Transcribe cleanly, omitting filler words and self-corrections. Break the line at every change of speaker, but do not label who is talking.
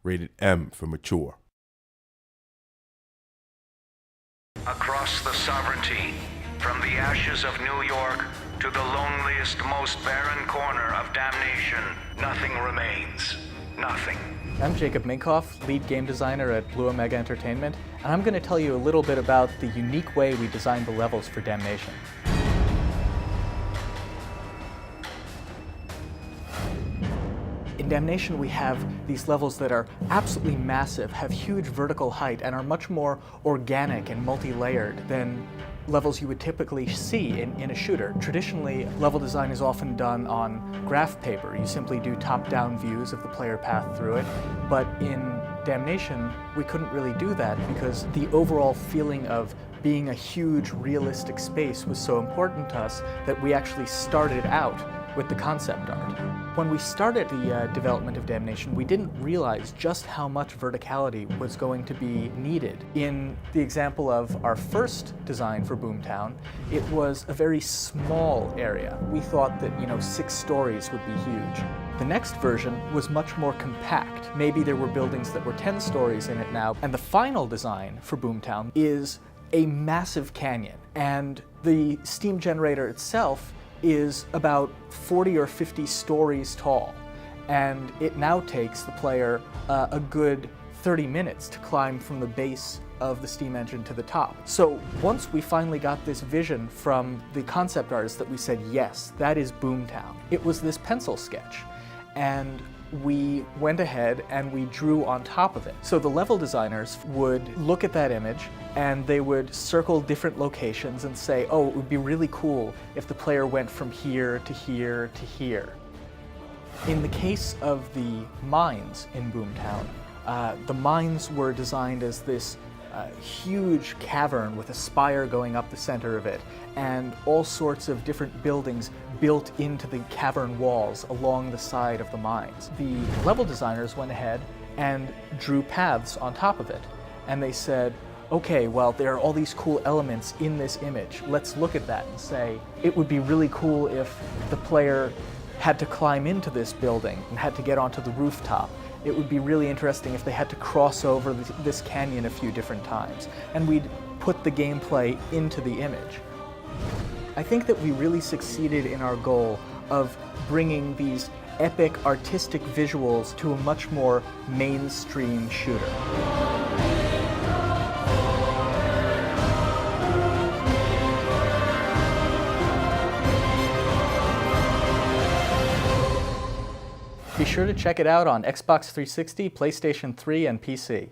rated M for mature.
Across the sovereignty, from the ashes of New York to the loneliest, most barren corner of Damnation, nothing remains. Nothing.
I'm Jacob Minkoff, lead game designer at Blue Omega Entertainment, and I'm going to tell you a little bit about the unique way we designed the levels for Damnation. In Damnation, we have these levels that are absolutely massive, have huge vertical height, and are much more organic and multi-layered than levels you would typically see in a shooter. Traditionally, level design is often done on graph paper. You simply do top-down views of the player path through it. But in Damnation, we couldn't really do that because the overall feeling of being a huge, realistic space was so important to us that we actually started out with the concept art. When we started the development of Damnation, we didn't realize just how much verticality was going to be needed. In the example of our first design for Boomtown, it was a very small area. We thought that, 6 stories would be huge. The next version was much more compact. Maybe there were buildings that were 10 stories in it now. And the final design for Boomtown is a massive canyon. And the steam generator itself is about 40 or 50 stories tall, and it now takes the player a good 30 minutes to climb from the base of the steam engine to the top. So once we finally got this vision from the concept artist that we said, yes, that is Boomtown, it was this pencil sketch, and we went ahead and we drew on top of it. So the level designers would look at that image and they would circle different locations and say, oh, it would be really cool if the player went from here to here to here. In the case of the mines in Boomtown, the mines were designed as this huge cavern with a spire going up the center of it, and all sorts of different buildings built into the cavern walls along the side of the mines. The level designers went ahead and drew paths on top of it, and they said, okay, well, there are all these cool elements in this image. Let's look at that and say, it would be really cool if the player had to climb into this building and had to get onto the rooftop. It would be really interesting if they had to cross over this canyon a few different times, and we'd put the gameplay into the image. I think that we really succeeded in our goal of bringing these epic artistic visuals to a much more mainstream shooter. Be sure to check it out on Xbox 360, PlayStation 3, and PC.